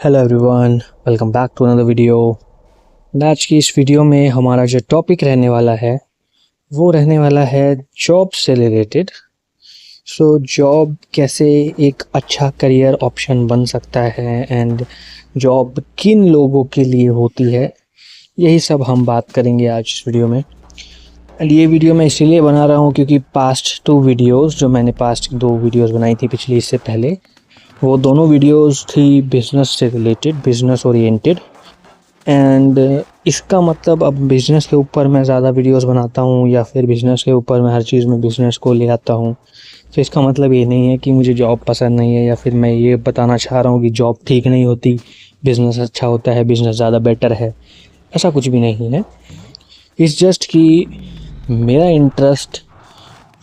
Hello everyone, welcome back to another video. आज की इस वीडियो में हमारा जो टॉपिक रहने वाला है वो रहने वाला है जॉब से रिलेटेड। जॉब कैसे एक अच्छा करियर ऑप्शन बन सकता है एंड जॉब किन लोगों के लिए होती है, यही सब हम बात करेंगे आज इस वीडियो में। एंड ये वीडियो मैं इसीलिए बना रहा हूँ क्योंकि पास्ट दो वीडियोस बनाई थी पिछली, इससे पहले वो दोनों वीडियोस थी बिज़नेस से रिलेटेड, बिज़नेस ओरिएंटेड। एंड इसका मतलब अब बिज़नेस के ऊपर मैं ज़्यादा वीडियोस बनाता हूँ या फिर बिज़नेस के ऊपर मैं हर चीज़ में बिज़नेस को ले आता हूँ, तो इसका मतलब ये नहीं है कि मुझे जॉब पसंद नहीं है या फिर मैं ये बताना चाह रहा हूँ कि जॉब ठीक नहीं होती, बिज़नेस अच्छा होता है, बिज़नेस ज़्यादा बेटर है। ऐसा कुछ भी नहीं है। इट्स जस्ट कि मेरा इंटरेस्ट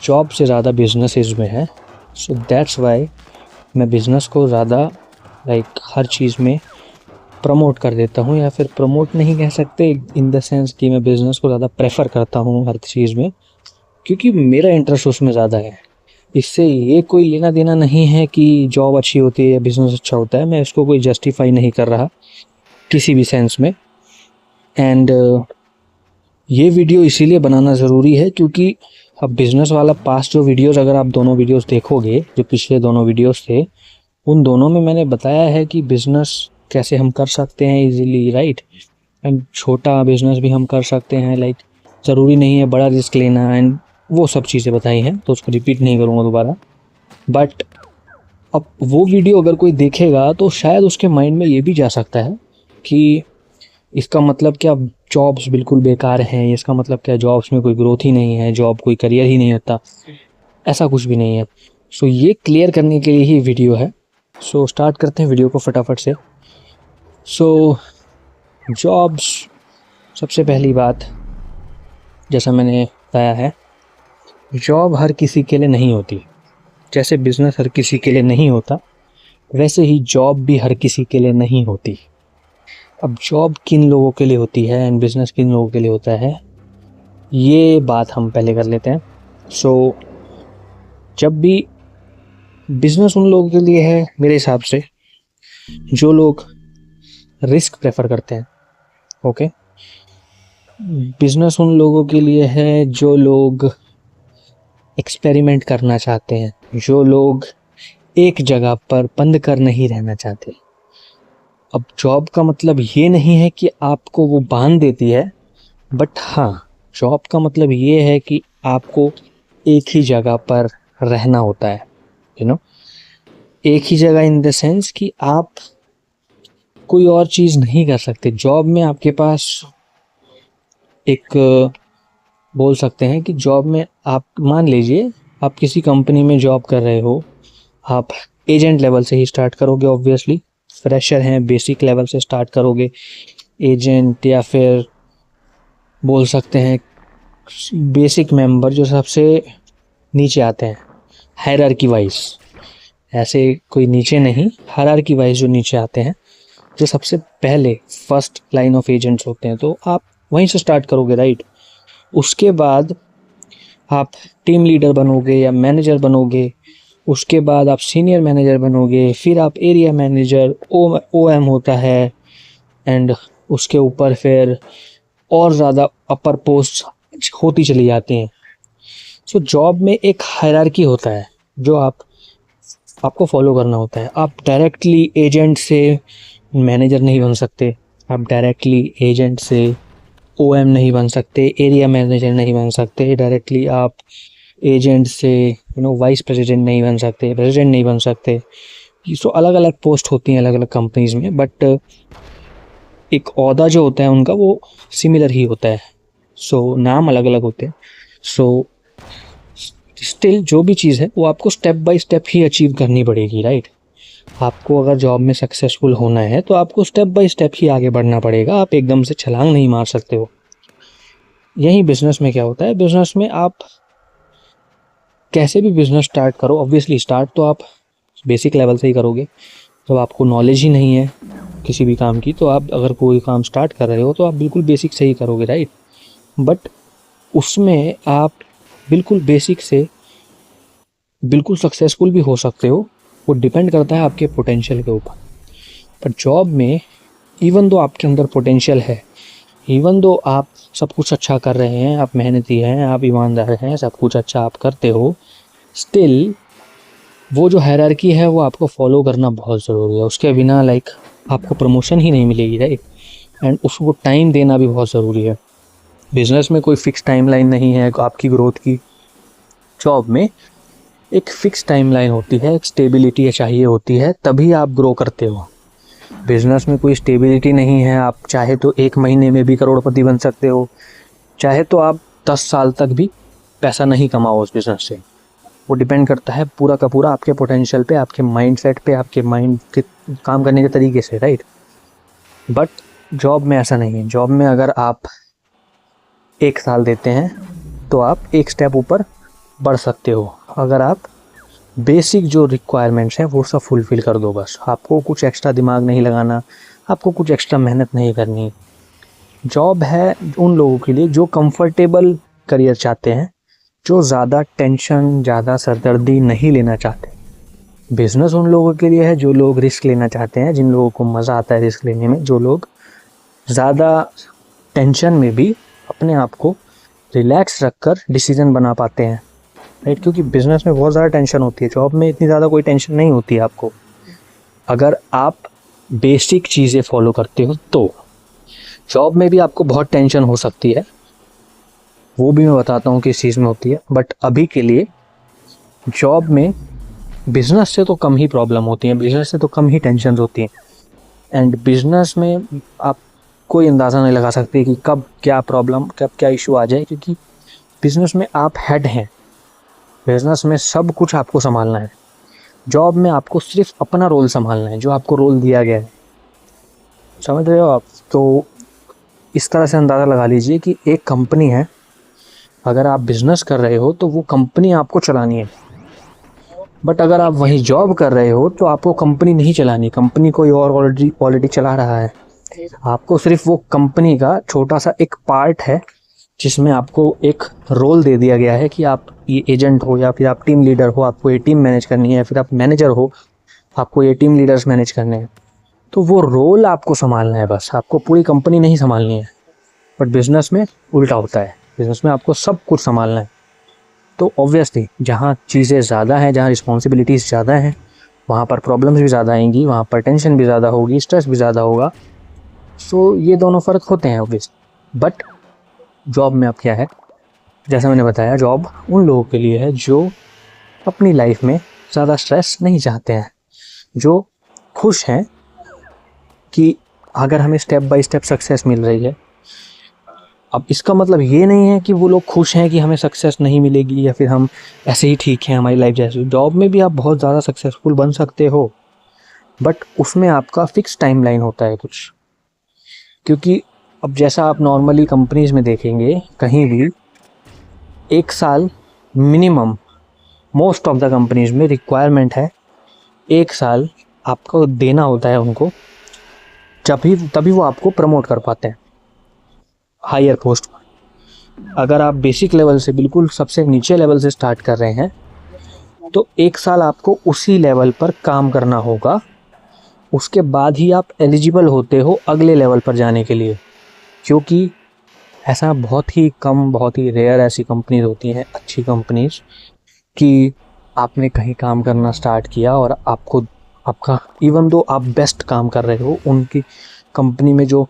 जॉब से ज़्यादा बिज़नेसेस में है। सो दैट्स वाई मैं बिज़नेस को ज़्यादा हर चीज़ में प्रमोट कर देता हूँ, या फिर प्रमोट नहीं कह सकते इन द सेंस कि मैं बिज़नेस को ज़्यादा प्रेफर करता हूँ हर चीज़ में, क्योंकि मेरा इंटरेस्ट उसमें ज़्यादा है। इससे ये कोई लेना देना नहीं है कि जॉब अच्छी होती है या बिज़नेस अच्छा होता है, मैं इसको कोई जस्टिफाई नहीं कर रहा किसी भी सेंस में। एंड ये वीडियो इसीलिए बनाना ज़रूरी है क्योंकि अब बिज़नेस वाला पास्ट जो वीडियोस, अगर आप दोनों वीडियोस देखोगे, जो पिछले दोनों वीडियोस थे, उन दोनों में मैंने बताया है कि बिज़नेस कैसे हम कर सकते हैं इजीली, राइट। एंड छोटा बिज़नेस भी हम कर सकते हैं, ज़रूरी नहीं है बड़ा रिस्क लेना, एंड वो सब चीज़ें बताई हैं, तो उसको रिपीट नहीं करूँगा दोबारा। बट अब वो वीडियो अगर कोई देखेगा तो शायद उसके माइंड में ये भी जा सकता है कि इसका मतलब क्या जॉब्स बिल्कुल बेकार हैं, इसका मतलब क्या जॉब्स में कोई ग्रोथ ही नहीं है, जॉब कोई करियर ही नहीं होता। ऐसा कुछ भी नहीं है। ये क्लियर करने के लिए ही वीडियो है। स्टार्ट करते हैं वीडियो को फटाफट से। जॉब्स, सबसे पहली बात, जैसा मैंने बताया है, जॉब हर किसी के लिए नहीं होती। जैसे बिज़नेस हर किसी के लिए नहीं होता, वैसे ही जॉब भी हर किसी के लिए नहीं होती। अब जॉब किन लोगों के लिए होती है एंड बिज़नेस किन लोगों के लिए होता है, ये बात हम पहले कर लेते हैं। जब भी बिज़नेस उन लोगों के लिए है मेरे हिसाब से जो लोग रिस्क प्रेफर करते हैं, ओके। बिज़नेस उन लोगों के लिए है जो लोग एक्सपेरिमेंट करना चाहते हैं, जो लोग एक जगह पर बंद कर नहीं रहना चाहते। अब जॉब का मतलब ये नहीं है कि आपको वो बांध देती है, बट हाँ, जॉब का मतलब ये है कि आपको एक ही जगह पर रहना होता है, एक ही जगह इन द सेंस कि आप कोई और चीज़ नहीं कर सकते। जॉब में आपके पास एक, बोल सकते हैं कि जॉब में आप, मान लीजिए आप किसी कंपनी में जॉब कर रहे हो, आप एजेंट लेवल से ही स्टार्ट करोगे, ऑब्वियसली फ्रेशर हैं, बेसिक लेवल से स्टार्ट करोगे एजेंट, या फिर बोल सकते हैं बेसिक मेंबर, जो सबसे नीचे आते हैं हायरार्की वाइज। ऐसे कोई नीचे नहीं, हायरार्की वाइज जो नीचे आते हैं, जो सबसे पहले फर्स्ट लाइन ऑफ एजेंट्स होते हैं, तो आप वहीं से स्टार्ट करोगे, राइट। उसके बाद आप टीम लीडर बनोगे या मैनेजर बनोगे, उसके बाद आप सीनियर मैनेजर बनोगे, फिर आप एरिया मैनेजर, OM होता है, एंड उसके ऊपर फिर और ज़्यादा अपर पोस्ट होती चली जाती हैं। जॉब में एक हायरार्की होता है जो आपको फॉलो करना होता है। आप डायरेक्टली एजेंट से मैनेजर नहीं बन सकते, आप डायरेक्टली एजेंट से OM नहीं बन सकते, एरिया मैनेजर नहीं बन सकते, डायरेक्टली आप एजेंट से वाइस प्रेसिडेंट नहीं बन सकते, प्रेसिडेंट नहीं बन सकते। अलग अलग पोस्ट होती हैं अलग अलग कंपनीज में, बट एक ओहदा जो होता है उनका वो सिमिलर ही होता है। नाम अलग अलग होते हैं। स्टिल जो भी चीज़ है वो आपको step by step he achieve करनी पड़ेगी, राइट। आपको अगर जॉब में सक्सेसफुल होना है तो आपको स्टेप बाय स्टेप ही आगे बढ़ना पड़ेगा, आप एकदम से छलांग नहीं मार सकते हो। यही बिज़नेस में क्या होता है, बिज़नेस में आप कैसे भी बिज़नेस स्टार्ट करो, ऑब्वियसली स्टार्ट तो आप बेसिक लेवल से ही करोगे। तो आपको नॉलेज ही नहीं है किसी भी काम की, तो आप अगर कोई काम स्टार्ट कर रहे हो तो आप बिल्कुल बेसिक से ही करोगे, राइट। बट उसमें आप बिल्कुल बेसिक से बिल्कुल सक्सेसफुल भी हो सकते हो, वो डिपेंड करता है आपके पोटेंशियल के ऊपर। पर जॉब में इवन दो आपके अंदर पोटेंशियल है, इवन दो आप सब कुछ अच्छा कर रहे हैं, आप मेहनती हैं, आप ईमानदार हैं, सब कुछ अच्छा आप करते हो, स्टिल वो जो हायरार्की है वो आपको फॉलो करना बहुत ज़रूरी है। उसके बिना आपको प्रमोशन ही नहीं मिलेगी, राइट। एंड उसको टाइम देना भी बहुत ज़रूरी है। बिज़नेस में कोई फ़िक्स टाइमलाइन नहीं है आपकी ग्रोथ की। जॉब में एक फ़िक्स टाइमलाइन होती है, एक स्टेबिलिटी चाहिए होती है, तभी आप ग्रो करते हो। बिज़नेस में कोई स्टेबिलिटी नहीं है। आप चाहे तो 1 महीने में भी करोड़पति बन सकते हो, चाहे तो आप 10 साल तक भी पैसा नहीं कमाओ उस बिज़नेस से। वो डिपेंड करता है पूरा का पूरा आपके पोटेंशियल पे, आपके माइंडसेट पे, आपके माइंड के काम करने के तरीके से, राइट। बट जॉब में ऐसा नहीं है। जॉब में अगर आप 1 साल देते हैं तो आप 1 स्टेप ऊपर बढ़ सकते हो, अगर आप बेसिक जो रिक्वायरमेंट्स हैं वो सब फुलफ़िल कर दो। बस आपको कुछ एक्स्ट्रा दिमाग नहीं लगाना, आपको कुछ एक्स्ट्रा मेहनत नहीं करनी। जॉब है उन लोगों के लिए जो कंफर्टेबल करियर चाहते हैं, जो ज़्यादा टेंशन, ज़्यादा सरदर्दी नहीं लेना चाहते। बिज़नेस उन लोगों के लिए है जो लोग रिस्क लेना चाहते हैं, जिन लोगों को मज़ा आता है रिस्क लेने में, जो लोग ज़्यादा टेंशन में भी अपने आप को रिलैक्स रखकर डिसीज़न बना पाते हैं, राइट। क्योंकि बिज़नेस में बहुत ज़्यादा टेंशन होती है, जॉब में इतनी ज़्यादा कोई टेंशन नहीं होती है आपको, अगर आप बेसिक चीज़ें फॉलो करते हो तो। जॉब में भी आपको बहुत टेंशन हो सकती है, वो भी मैं बताता हूँ किस चीज़ में होती है। बट अभी के लिए जॉब में बिज़नेस से तो कम ही प्रॉब्लम होती है, बिज़नेस से तो कम ही टेंशन होती हैं। एंड बिज़नेस में आप कोई अंदाज़ा नहीं लगा सकते कि कब क्या प्रॉब्लम, कब क्या इशू आ जाए, क्योंकि बिज़नेस में आप हेड हैं। बिज़नेस में सब कुछ आपको संभालना है। जॉब में आपको सिर्फ अपना रोल संभालना है, जो आपको रोल दिया गया है। समझ रहे हो आप? तो इस तरह से अंदाज़ा लगा लीजिए कि एक कंपनी है, अगर आप बिज़नेस कर रहे हो तो वो कंपनी आपको चलानी है। बट अगर आप वहीं जॉब कर रहे हो तो आपको कंपनी नहीं चलानी, कंपनी कोई और ऑलरेडी चला रहा है। आपको सिर्फ वो कंपनी का छोटा सा एक पार्ट है, जिसमें आपको एक रोल दे दिया गया है कि आप ये एजेंट हो, या फिर आप टीम लीडर हो, आपको ये टीम मैनेज करनी है, फिर आप मैनेजर हो, आपको ये टीम लीडर्स मैनेज करने हैं। तो वो रोल आपको संभालना है, बस आपको पूरी कंपनी नहीं संभालनी है। बट बिज़नेस में उल्टा होता है, बिज़नेस में आपको सब कुछ संभालना है। तो ऑब्वियसली जहाँ चीज़ें ज़्यादा हैं, जहाँ रिस्पॉन्सिबिलिटीज़ ज़्यादा हैं, वहाँ पर प्रॉब्लम्स भी ज़्यादा आएंगी, वहाँ पर टेंशन भी ज़्यादा होगी, स्ट्रेस भी ज़्यादा होगा। सो ये दोनों फ़र्क होते हैं ऑब्वियसली। बट जॉब में अब क्या है, जैसा मैंने बताया, जॉब उन लोगों के लिए है जो अपनी लाइफ में ज़्यादा स्ट्रेस नहीं चाहते हैं, जो खुश हैं कि अगर हमें स्टेप बाय स्टेप सक्सेस मिल रही है। अब इसका मतलब ये नहीं है कि वो लोग खुश हैं कि हमें सक्सेस नहीं मिलेगी या फिर हम ऐसे ही ठीक हैं हमारी लाइफ जैसे। जॉब में भी आप बहुत ज़्यादा सक्सेसफुल बन सकते हो, बट उसमें आपका फ़िक्स टाइमलाइन होता है कुछ। क्योंकि अब जैसा आप नॉर्मली कंपनीज़ में देखेंगे, कहीं भी 1 साल minimum, most of the companies में रिक्वायरमेंट है 1 साल आपको देना होता है उनको, तभी वो आपको प्रमोट कर पाते हैं हायर पोस्ट पर। अगर आप बेसिक लेवल से, बिल्कुल सबसे नीचे लेवल से स्टार्ट कर रहे हैं, तो 1 साल आपको उसी लेवल पर काम करना होगा, उसके बाद ही आप एलिजिबल होते हो अगले लेवल पर जाने के लिए। क्योंकि ऐसा बहुत ही कम, बहुत ही रेयर ऐसी कंपनीज होती हैं, अच्छी कंपनीज, कि आपने कहीं काम करना स्टार्ट किया और आपका इवन दो आप बेस्ट काम कर रहे हो, उनकी कंपनी में जो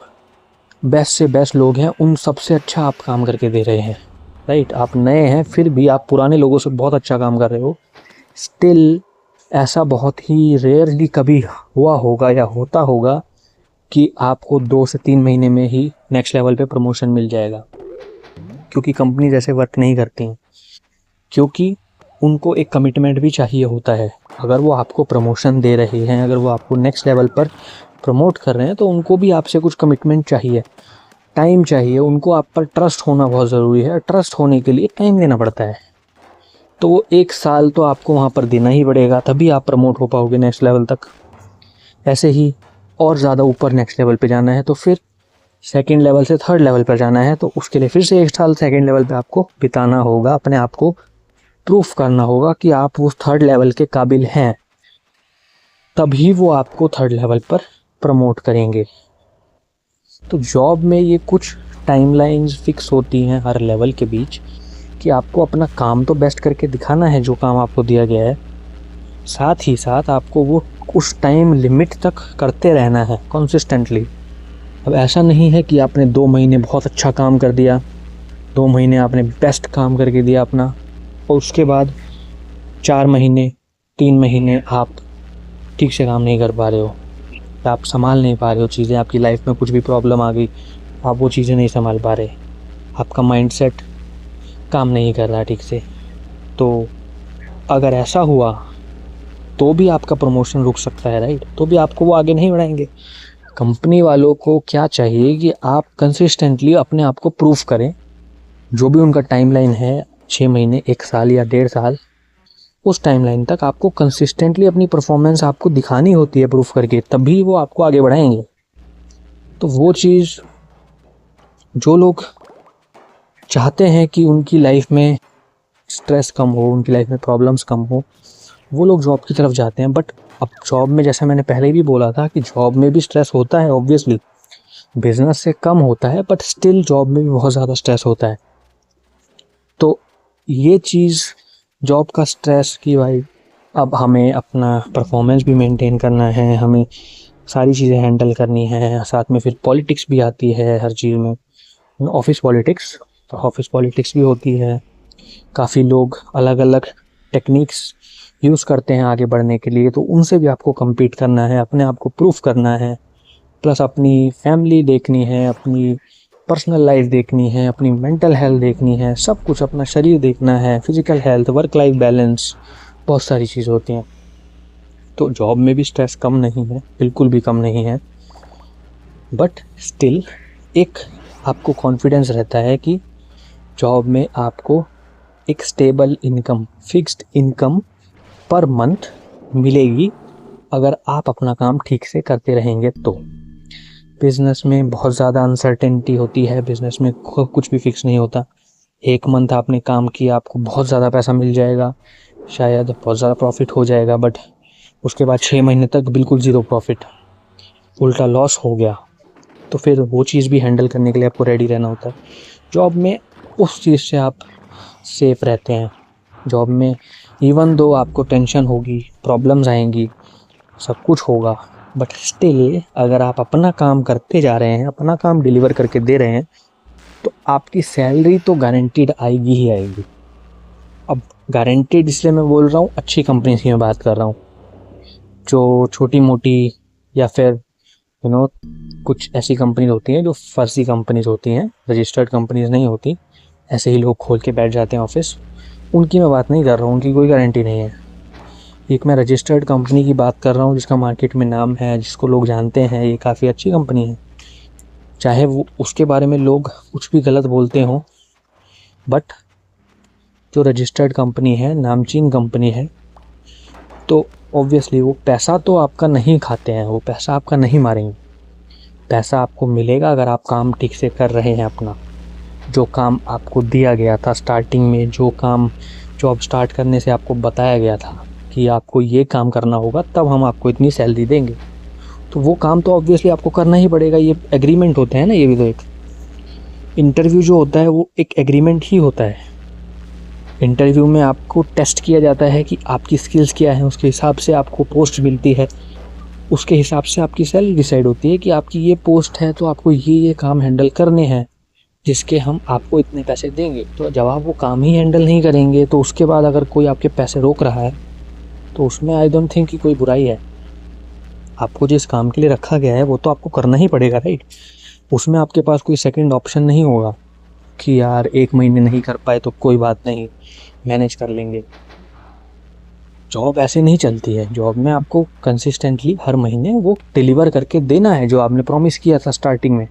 बेस्ट से बेस्ट लोग हैं उन सबसे अच्छा आप काम करके दे रहे हैं, राइट। आप नए हैं फिर भी आप पुराने लोगों से बहुत अच्छा काम कर रहे हो। स्टिल ऐसा बहुत ही रेयरली कभी हुआ होगा या होता होगा कि आपको 2 से 3 महीने में ही नेक्स्ट लेवल पे प्रमोशन मिल जाएगा, क्योंकि कंपनी जैसे वर्क नहीं करती हैं, क्योंकि उनको एक कमिटमेंट भी चाहिए होता है। अगर वो आपको प्रमोशन दे रहे हैं, अगर वो आपको नेक्स्ट लेवल पर प्रमोट कर रहे हैं, तो उनको भी आपसे कुछ कमिटमेंट चाहिए, टाइम चाहिए, उनको आप पर ट्रस्ट होना बहुत ज़रूरी है। ट्रस्ट होने के लिए टाइम देना पड़ता है। तो वो 1 साल तो आपको वहाँ पर देना ही पड़ेगा, तभी आप प्रमोट हो पाओगे नेक्स्ट लेवल तक। ऐसे ही और ज़्यादा ऊपर नेक्स्ट लेवल पे जाना है तो फिर सेकंड लेवल से थर्ड लेवल पर जाना है, तो उसके लिए फिर से 1 साल सेकंड लेवल पे आपको बिताना होगा, अपने आप को प्रूफ करना होगा कि आप उस थर्ड लेवल के काबिल हैं, तभी वो आपको थर्ड लेवल पर प्रमोट करेंगे। तो जॉब में ये कुछ टाइमलाइंस फिक्स होती हैं हर लेवल के बीच कि आपको अपना काम तो बेस्ट करके दिखाना है जो काम आपको दिया गया है, साथ ही साथ आपको वो उस टाइम लिमिट तक करते रहना है कंसिस्टेंटली। अब ऐसा नहीं है कि आपने 2 महीने बहुत अच्छा काम कर दिया, 2 महीने आपने बेस्ट काम करके दिया अपना, और उसके बाद 4 महीने 3 महीने आप ठीक से काम नहीं कर पा रहे हो, आप संभाल नहीं पा रहे हो चीज़ें, आपकी लाइफ में कुछ भी प्रॉब्लम आ गई, आप वो चीज़ें नहीं संभाल पा रहे, आपका माइंडसेट काम नहीं कर रहा ठीक से। तो अगर ऐसा हुआ तो भी आपका प्रमोशन रुक सकता है, राइट? तो भी आपको वो आगे नहीं बढ़ाएंगे। कंपनी वालों को क्या चाहिए कि आप कंसिस्टेंटली अपने आप को प्रूफ करें। जो भी उनका टाइमलाइन है, 6 महीने, 1 साल या 1.5 साल, उस टाइमलाइन तक आपको कंसिस्टेंटली अपनी परफॉर्मेंस आपको दिखानी होती है प्रूफ करके, तभी वो आपको आगे बढ़ाएंगे। तो वो चीज़ जो लोग चाहते हैं कि उनकी लाइफ में स्ट्रेस कम हो, उनकी लाइफ में प्रॉब्लम्स कम हो, वो लोग जॉब की तरफ जाते हैं। बट अब जॉब में, जैसे मैंने पहले भी बोला था, कि जॉब में भी स्ट्रेस होता है ऑब्वियसली, बिजनेस से कम होता है, बट स्टिल जॉब में भी बहुत ज़्यादा स्ट्रेस होता है। तो ये चीज़ जॉब का स्ट्रेस कि भाई अब हमें अपना परफॉर्मेंस भी मेंटेन करना है, हमें सारी चीज़ें हैंडल करनी है, साथ में फिर पॉलिटिक्स भी आती है हर चीज़ में, ऑफिस पॉलिटिक्स भी होती है। काफ़ी लोग अलग अलग टेक्निक्स यूज़ करते हैं आगे बढ़ने के लिए, तो उनसे भी आपको कम्पीट करना है, अपने आप को प्रूफ करना है, प्लस अपनी फैमिली देखनी है, अपनी पर्सनल लाइफ देखनी है, अपनी मेंटल हेल्थ देखनी है, सब कुछ, अपना शरीर देखना है, physical health, work life balance, बहुत सारी चीज़ होती हैं। तो जॉब में भी स्ट्रेस कम नहीं है, बिल्कुल भी कम नहीं है, बट स्टिल एक आपको कॉन्फिडेंस रहता है कि जॉब में आपको एक stable income, fixed income per month मिलेगी अगर आप अपना काम ठीक से करते रहेंगे। तो बिज़नेस में बहुत ज़्यादा अनसर्टेनिटी होती है, बिज़नेस में कुछ भी फिक्स नहीं होता। 1 मंथ आपने काम किया, आपको बहुत ज़्यादा पैसा मिल जाएगा, शायद बहुत ज़्यादा प्रॉफिट हो जाएगा, बट उसके बाद 6 महीने तक बिल्कुल ज़ीरो प्रॉफिट, उल्टा लॉस हो गया। तो फिर वो चीज़ भी हैंडल करने के लिए आपको रेडी रहना होता है। जॉब में उस चीज़ से आप सेफ रहते हैं। जॉब में इवन दो आपको टेंशन होगी, प्रॉब्लम्स आएंगी, सब कुछ होगा, बट स्टिल अगर आप अपना काम करते जा रहे हैं, अपना काम डिलीवर करके दे रहे हैं, तो आपकी सैलरी तो गारंटीड आएगी ही आएगी। अब गारंटीड इसलिए मैं बोल रहा हूँ, अच्छी कंपनी की मैं बात कर रहा हूँ। जो छोटी मोटी या फिर कुछ ऐसी कंपनी होती हैं जो फर्जी कंपनीज होती हैं, रजिस्टर्ड कंपनीज नहीं होती, ऐसे ही लोग खोल के बैठ जाते हैं ऑफिस, उनकी मैं बात नहीं कर रहा हूँ, उनकी कोई गारंटी नहीं है। एक मैं रजिस्टर्ड कंपनी की बात कर रहा हूँ जिसका मार्केट में नाम है, जिसको लोग जानते हैं, ये काफ़ी अच्छी कंपनी है, चाहे वो उसके बारे में लोग कुछ भी गलत बोलते हों, बट जो रजिस्टर्ड कंपनी है, नामचीन कंपनी है, तो ऑब्वियसली वो पैसा तो आपका नहीं खाते हैं, वो पैसा आपका नहीं मारेंगे। पैसा आपको मिलेगा अगर आप काम ठीक से कर रहे हैं अपना, जो काम आपको दिया गया था स्टार्टिंग में, जो काम जॉब स्टार्ट करने से आपको बताया गया था कि आपको ये काम करना होगा, तब हम आपको इतनी सैलरी देंगे, तो वो काम तो ऑब्वियसली आपको करना ही पड़ेगा। ये एग्रीमेंट होते हैं ना, ये भी तो एक इंटरव्यू जो होता है वो एक एग्रीमेंट ही होता है। इंटरव्यू में आपको टेस्ट किया जाता है कि आपकी स्किल्स क्या हैं, उसके हिसाब से आपको पोस्ट मिलती है, उसके हिसाब से आपकी सैलरी डिसाइड होती है कि आपकी ये पोस्ट है तो आपको ये काम हैंडल करने हैं जिसके हम आपको इतने पैसे देंगे। तो जब आप वो काम ही हैंडल नहीं करेंगे, तो उसके बाद अगर कोई आपके पैसे रोक रहा है तो उसमें आई डोंट थिंक कि कोई बुराई है। आपको जिस काम के लिए रखा गया है वो तो आपको करना ही पड़ेगा, राइट? उसमें आपके पास कोई सेकंड ऑप्शन नहीं होगा कि यार 1 महीने नहीं कर पाए तो कोई बात नहीं, मैनेज कर लेंगे। जॉब ऐसे नहीं चलती है। जॉब में आपको कंसिस्टेंटली हर महीने वो डिलीवर करके देना है जो आपने प्रॉमिस किया था स्टार्टिंग में,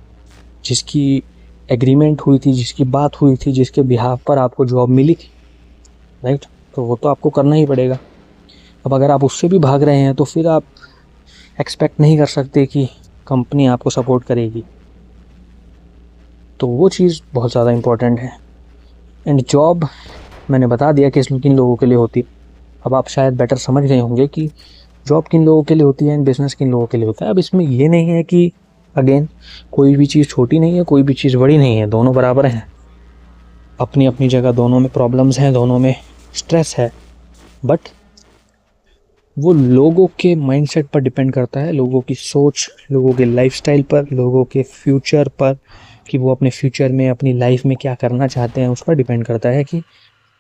जिसकी एग्रीमेंट हुई थी, जिसकी बात हुई थी, जिसके बिहाफ पर आपको जॉब मिली थी, राइट? तो वो तो आपको करना ही पड़ेगा। अब अगर आप उससे भी भाग रहे हैं तो फिर आप एक्सपेक्ट नहीं कर सकते कि कंपनी आपको सपोर्ट करेगी। तो वो चीज़ बहुत ज़्यादा इम्पोर्टेंट है। एंड जॉब मैंने बता दिया कि किन लोगों के लिए होती है। अब आप शायद बेटर समझ गए होंगे कि जॉब किन लोगों के लिए होती है एंड बिजनेस किन लोगों के लिए होता है। अब इसमें ये नहीं है कि अगेन कोई भी चीज़ छोटी नहीं है, कोई भी चीज़ बड़ी नहीं है, दोनों बराबर हैं अपनी अपनी जगह। दोनों में प्रॉब्लम्स हैं, दोनों में स्ट्रेस है, बट वो लोगों के माइंडसेट पर डिपेंड करता है, लोगों की सोच, लोगों के लाइफस्टाइल पर, लोगों के फ्यूचर पर, कि वो अपने फ्यूचर में अपनी लाइफ में क्या करना चाहते हैं। उस पर डिपेंड करता है कि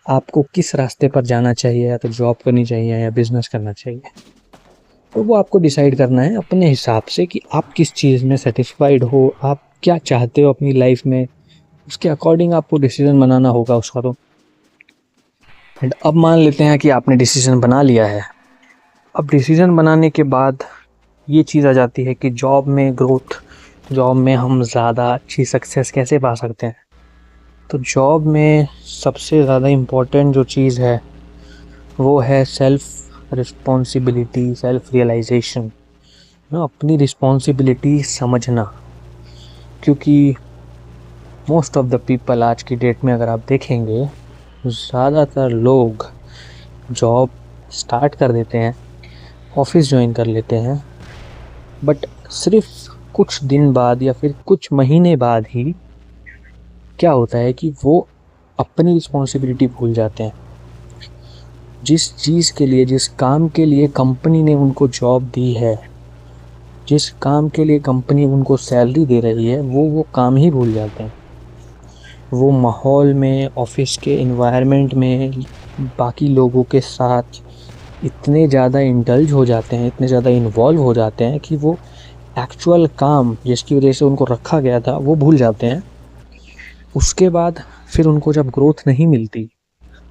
आपको किस रास्ते पर जाना चाहिए, या तो जॉब करनी चाहिए या बिजनेस करना चाहिए। तो वो आपको डिसाइड करना है अपने हिसाब से कि आप किस चीज़ में सेटिस्फाइड हो, आप क्या चाहते हो अपनी लाइफ में, उसके अकॉर्डिंग आपको डिसीजन बनाना होगा उसका। तो एंड अब मान लेते हैं कि आपने डिसीजन बना लिया है। अब डिसीजन बनाने के बाद ये चीज़ आ जाती है कि जॉब में ग्रोथ, जॉब में हम ज़्यादा अच्छी सक्सेस कैसे पा सकते हैं। तो जॉब में सबसे ज़्यादा इम्पोर्टेंट जो चीज़ है वो है सेल्फ रिस्पॉन्सिबिलिटी, सेल्फ रियलाइजेशन, ना अपनी रिस्पॉन्सिबिलिटी समझना। क्योंकि मोस्ट ऑफ द पीपल आज की डेट में अगर आप देखेंगे, ज़्यादातर लोग जॉब स्टार्ट कर देते हैं, ऑफिस ज्वाइन कर लेते हैं, बट सिर्फ कुछ दिन बाद या फिर कुछ महीने बाद ही क्या होता है कि वो अपनी रिस्पॉन्सिबिलिटी भूल जाते हैं। जिस चीज़ के लिए, जिस काम के लिए कंपनी ने उनको जॉब दी है, जिस काम के लिए कंपनी उनको सैलरी दे रही है, वो काम ही भूल जाते हैं। वो माहौल में, ऑफिस के एनवायरनमेंट में, बाकी लोगों के साथ इतने ज़्यादा इंडल्ज हो जाते हैं, इतने ज़्यादा इन्वॉल्व हो जाते हैं कि वो एक्चुअल काम जिसकी वजह से उनको रखा गया था वो भूल जाते हैं। उसके बाद फिर उनको जब ग्रोथ नहीं मिलती,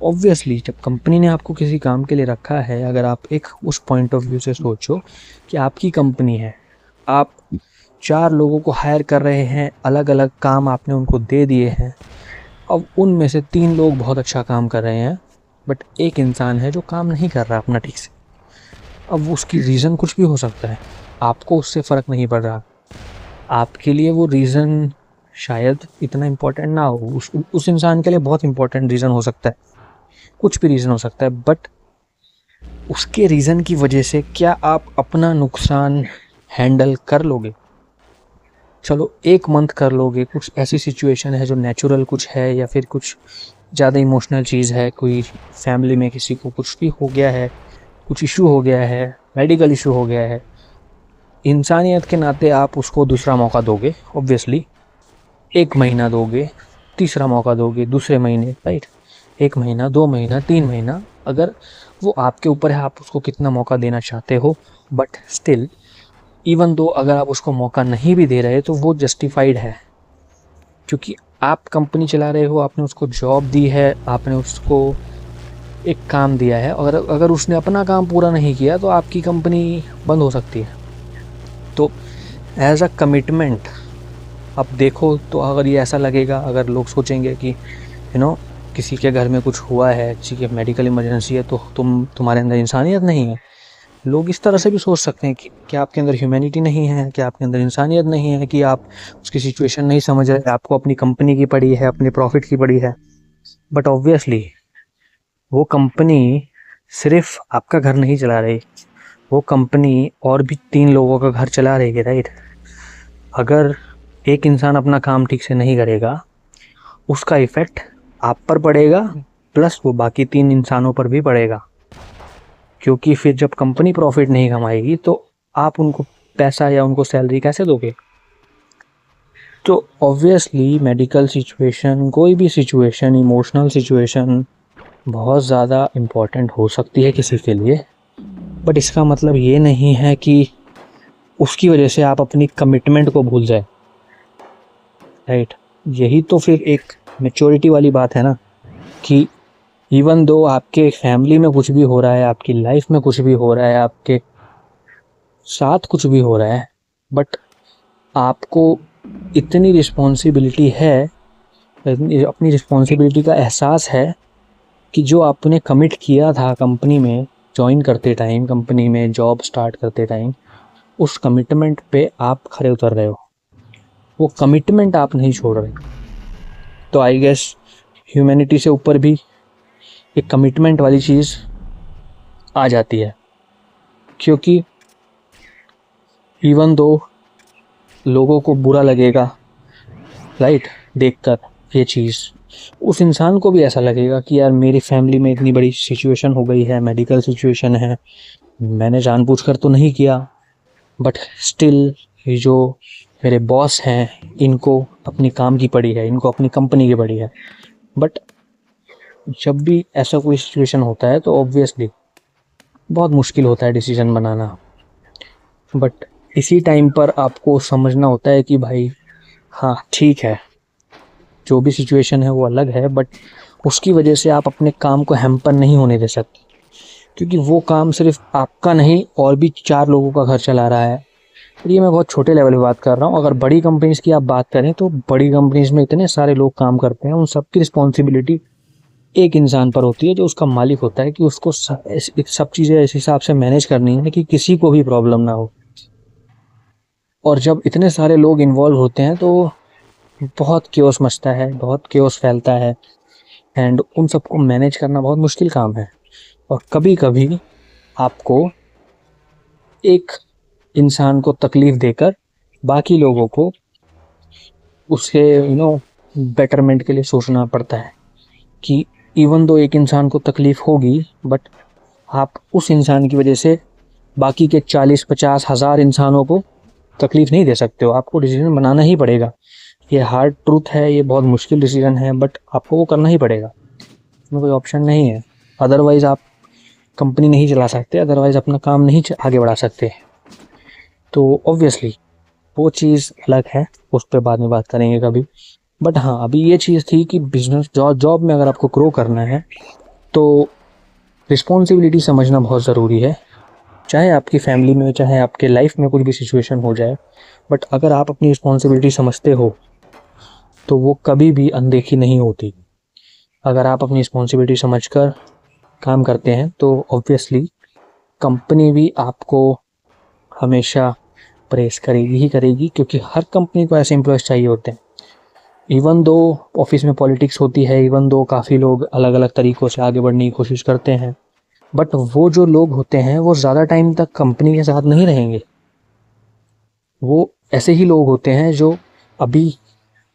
ऑब्वियसली जब कंपनी ने आपको किसी काम के लिए रखा है, अगर आप एक उस पॉइंट ऑफ व्यू से सोचो कि आपकी कंपनी है, आप 4 लोगों को हायर कर रहे हैं, अलग अलग काम आपने उनको दे दिए हैं। अब उनमें से 3 लोग बहुत अच्छा काम कर रहे हैं, बट एक इंसान है जो काम नहीं कर रहा अपना ठीक से। अब उसकी रीज़न कुछ भी हो सकता है, आपको उससे फ़र्क नहीं पड़ रहा, आपके लिए वो रीज़न शायद इतना इम्पोर्टेंट ना हो, उस इंसान के लिए बहुत इम्पोर्टेंट रीज़न हो सकता है, कुछ भी रीज़न हो सकता है, बट उसके रीज़न की वजह से क्या आप अपना नुकसान हैंडल कर लोगे? चलो 1 मंथ कर लोगे, कुछ ऐसी सिचुएशन है जो नेचुरल कुछ है या फिर कुछ ज़्यादा इमोशनल चीज़ है, कोई फैमिली में किसी को कुछ भी हो गया है, कुछ इशू हो गया है, मेडिकल इशू हो गया है, इंसानियत के नाते आप उसको दूसरा मौका दोगे, ऑब्वियसली 1 महीना दोगे, तीसरा मौका दोगे दूसरे महीने, राइट? 1 महीना, 2 महीना, 3 महीना, अगर वो आपके ऊपर है आप उसको कितना मौका देना चाहते हो। बट स्टिल इवन दो अगर आप उसको मौका नहीं भी दे रहे तो वो जस्टिफाइड है, क्योंकि आप कंपनी चला रहे हो, आपने उसको जॉब दी है, आपने उसको एक काम दिया है, और अगर उसने अपना काम पूरा नहीं किया तो आपकी कंपनी बंद हो सकती है। तो एज अ कमिटमेंट अब देखो तो अगर ये ऐसा लगेगा, अगर लोग सोचेंगे कि किसी के घर में कुछ हुआ है, किसी के मेडिकल इमरजेंसी है, तो तुम्हारे अंदर इंसानियत नहीं है। लोग इस तरह से भी सोच सकते हैं कि क्या आपके अंदर ह्यूमैनिटी नहीं है, क्या आपके अंदर इंसानियत नहीं है, कि आप उसकी सिचुएशन नहीं समझ रहे, आपको अपनी कंपनी की पड़ी है, अपने प्रॉफिट की पड़ी है। बट ऑब्वियसली वो कंपनी सिर्फ आपका घर नहीं चला रही, वो कंपनी और भी 3 लोगों का घर चला रही है, राइट? अगर एक इंसान अपना काम ठीक से नहीं करेगा, उसका इफ़ेक्ट आप पर पड़ेगा, प्लस वो बाकी 3 इंसानों पर भी पड़ेगा, क्योंकि फिर जब कंपनी प्रॉफिट नहीं कमाएगी तो आप उनको पैसा या उनको सैलरी कैसे दोगे? तो ऑब्वियसली मेडिकल सिचुएशन, कोई भी सिचुएशन, इमोशनल सिचुएशन बहुत ज़्यादा इम्पोर्टेंट हो सकती है किसी के लिए, बट इसका मतलब ये नहीं है कि उसकी वजह से आप अपनी कमिटमेंट को भूल जाए, राइट? यही तो फिर एक मैच्योरिटी वाली बात है ना, कि इवन दो आपके फैमिली में कुछ भी हो रहा है, आपकी लाइफ में कुछ भी हो रहा है, आपके साथ कुछ भी हो रहा है, बट आपको इतनी रिस्पॉन्सिबिलिटी है, अपनी रिस्पॉन्सिबिलिटी का एहसास है कि जो आपने कमिट किया था कंपनी में ज्वाइन करते टाइम, कंपनी में जॉब स्टार्ट करते टाइम, उस कमिटमेंट पे आप खरे उतर रहे हो, वो कमिटमेंट आप नहीं छोड़ रहे। तो आई गेस ह्यूमैनिटी से ऊपर भी एक कमिटमेंट वाली चीज़ आ जाती है। क्योंकि इवन दो लोगों को बुरा लगेगा, राइट, देखकर ये चीज़, उस इंसान को भी ऐसा लगेगा कि यार मेरी फैमिली में इतनी बड़ी सिचुएशन हो गई है, मेडिकल सिचुएशन है, मैंने जानबूझकर तो नहीं किया, बट स्टिल ये जो मेरे बॉस हैं इनको अपनी काम की पड़ी है, इनको अपनी कंपनी की पड़ी है। बट जब भी ऐसा कोई सिचुएशन होता है तो ऑब्वियसली बहुत मुश्किल होता है डिसीजन बनाना। बट इसी टाइम पर आपको समझना होता है कि भाई हाँ ठीक है, जो भी सिचुएशन है वो अलग है, बट उसकी वजह से आप अपने काम को हैम्पर नहीं होने दे सकते, क्योंकि वो काम सिर्फ आपका नहीं और भी 4 लोगों का घर चला रहा है। और ये मैं बहुत छोटे लेवल पे बात कर रहा हूँ। अगर बड़ी कंपनीज़ की आप बात करें तो बड़ी कंपनीज़ में इतने सारे लोग काम करते हैं, उन सब की रिस्पॉन्सिबिलिटी एक इंसान पर होती है जो उसका मालिक होता है, कि उसको सब चीज़ें इस हिसाब से मैनेज करनी है कि किसी को भी प्रॉब्लम ना हो। और जब इतने सारे लोग इन्वॉल्व होते हैं तो बहुत केओस मचता है, बहुत केओस फैलता है, एंड उन सबको मैनेज करना बहुत मुश्किल काम है। और कभी कभी आपको एक इंसान को तकलीफ़ देकर बाकी लोगों को उसके बेटरमेंट के लिए सोचना पड़ता है, कि इवन दो एक इंसान को तकलीफ़ होगी, बट आप उस इंसान की वजह से बाकी के 40-50 हज़ार इंसानों को तकलीफ़ नहीं दे सकते हो। आपको डिसीजन बनाना ही पड़ेगा। ये हार्ड ट्रूथ है, ये बहुत मुश्किल डिसीजन है, बट आपको वो करना ही पड़ेगा, इसमें कोई ऑप्शन नहीं है। अदरवाइज़ आप कंपनी नहीं चला सकते, अदरवाइज़ अपना काम नहीं आगे बढ़ा सकते। तो ऑब्वियसली वो चीज़ अलग है, उस पर बाद में बात करेंगे कभी। बट हाँ, अभी ये चीज़ थी कि बिजनेस जॉब में अगर आपको ग्रो करना है तो रिस्पॉन्सिबिलिटी समझना बहुत ज़रूरी है। चाहे आपकी फैमिली में, चाहे आपके लाइफ में कुछ भी सिचुएशन हो जाए, बट अगर आप अपनी रिस्पॉन्सिबिलिटी समझते हो तो वो कभी भी अनदेखी नहीं होती। अगर आप अपनी रिस्पॉन्सिबिलिटी समझकर काम करते हैं तो ऑब्वियसली कंपनी भी आपको हमेशा प्रेस करेगी ही करेगी, क्योंकि हर कंपनी को ऐसे एम्प्लॉयज़ चाहिए होते हैं। इवन दो ऑफिस में पॉलिटिक्स होती है, इवन दो काफ़ी लोग अलग अलग तरीक़ों से आगे बढ़ने की कोशिश करते हैं, बट वो जो लोग होते हैं वो ज़्यादा टाइम तक कंपनी के साथ नहीं रहेंगे। वो ऐसे ही लोग होते हैं जो अभी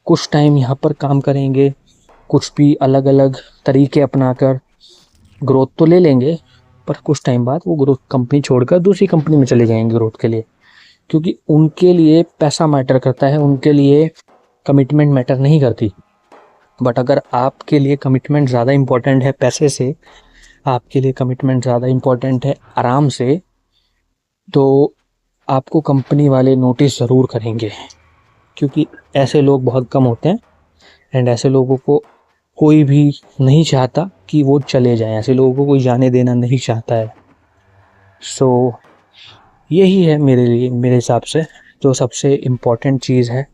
कुछ टाइम यहाँ पर काम करेंगे, कुछ भी अलग अलग तरीके अपनाकर ग्रोथ तो ले लेंगे, पर कुछ टाइम बाद वो ग्रोथ कंपनी छोड़कर दूसरी कंपनी में चले जाएंगे ग्रोथ के लिए, क्योंकि उनके लिए पैसा मैटर करता है, उनके लिए कमिटमेंट मैटर नहीं करती। बट अगर आपके लिए कमिटमेंट ज़्यादा इम्पोर्टेंट है पैसे से, आपके लिए कमिटमेंट ज़्यादा इम्पोर्टेंट है आराम से, तो आपको कंपनी वाले नोटिस ज़रूर करेंगे, क्योंकि ऐसे लोग बहुत कम होते हैं एंड ऐसे लोगों को कोई भी नहीं चाहता कि वो चले जाएं, ऐसे लोगों को कोई जाने देना नहीं चाहता है। सो यही है मेरे लिए, मेरे हिसाब से जो सबसे इम्पोर्टेंट चीज़ है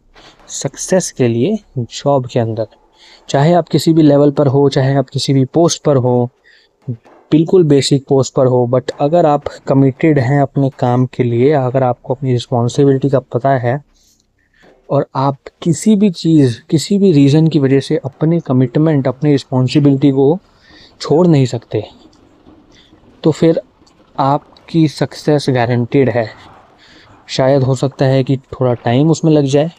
सक्सेस के लिए जॉब के अंदर। चाहे आप किसी भी लेवल पर हो, चाहे आप किसी भी पोस्ट पर हो, बिल्कुल बेसिक पोस्ट पर हो, बट अगर आप कमिटेड हैं अपने काम के लिए, अगर आपको अपनी रिस्पॉन्सिबिलिटी का पता है और आप किसी भी चीज़, किसी भी रीज़न की वजह से अपने कमिटमेंट, अपनी रिस्पॉन्सिबिलिटी को छोड़ नहीं सकते, तो फिर आपकी सक्सेस गारंटेड है। शायद हो सकता है कि थोड़ा टाइम उसमें लग जाए,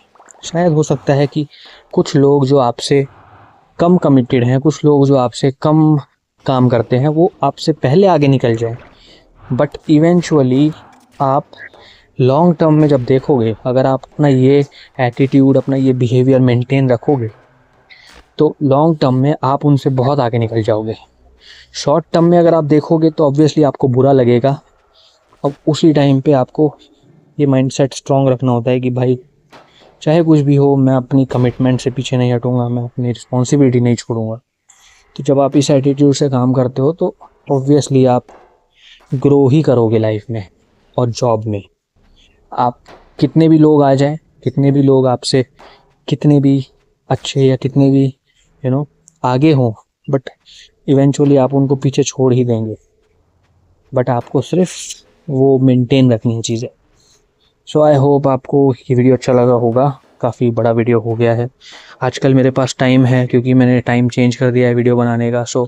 शायद हो सकता है कि कुछ लोग जो आपसे कम कमिटेड हैं, कुछ लोग जो आपसे कम काम करते हैं, वो आपसे पहले आगे निकल जाए, बट इवेंचुअली आप लॉन्ग टर्म में जब देखोगे, अगर आप अपना ये एटीट्यूड, अपना ये बिहेवियर मेंटेन रखोगे, तो लॉन्ग टर्म में आप उनसे बहुत आगे निकल जाओगे। शॉर्ट टर्म में अगर आप देखोगे तो ऑब्वियसली आपको बुरा लगेगा। अब उसी टाइम पे आपको ये माइंडसेट स्ट्रॉन्ग रखना होता है कि भाई चाहे कुछ भी हो, मैं अपनी कमिटमेंट से पीछे नहीं हटूँगा, मैं अपनी रिस्पॉन्सिबिलिटी नहीं छोड़ूंगा। तो जब आप इस एटीट्यूड से काम करते हो तो ऑब्वियसली आप ग्रो ही करोगे लाइफ में और जॉब में। आप कितने भी लोग आ जाएं, कितने भी लोग आपसे कितने भी अच्छे या कितने भी आगे हों, बट इवेंचुअली आप उनको पीछे छोड़ ही देंगे। बट आपको सिर्फ वो मेंटेन रखनी है चीज़ें। सो आई होप आपको ये वीडियो अच्छा लगा होगा। काफ़ी बड़ा वीडियो हो गया है। आजकल मेरे पास टाइम है क्योंकि मैंने टाइम चेंज कर दिया है वीडियो बनाने का। सो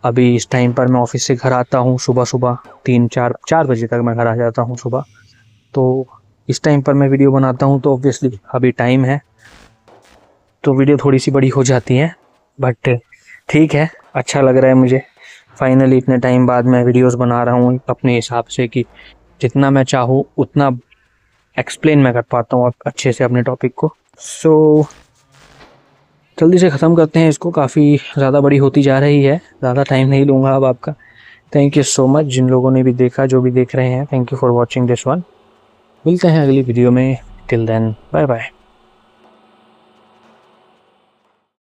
अभी इस टाइम पर मैं ऑफिस से घर आता हूँ सुबह 3-4 बजे तक मैं घर आ जाता हूँ सुबह। तो इस टाइम पर मैं वीडियो बनाता हूँ, तो ऑब्वियसली अभी टाइम है तो वीडियो थोड़ी सी बड़ी हो जाती है, बट ठीक है, अच्छा लग रहा है मुझे। फाइनली इतने टाइम बाद मैं वीडियोस बना रहा हूँ अपने हिसाब से कि जितना मैं चाहूँ उतना एक्सप्लेन मैं कर पाता हूँ अच्छे से अपने टॉपिक को। सो जल्दी से ख़त्म करते हैं इसको, काफ़ी ज़्यादा बड़ी होती जा रही है, ज़्यादा टाइम नहीं लूँगा अब आपका। थैंक यू सो मच जिन लोगों ने भी देखा, जो भी देख रहे हैं, thank you for watching this one. मिलते हैं अगली वीडियो में, टिल देन बाय बाय।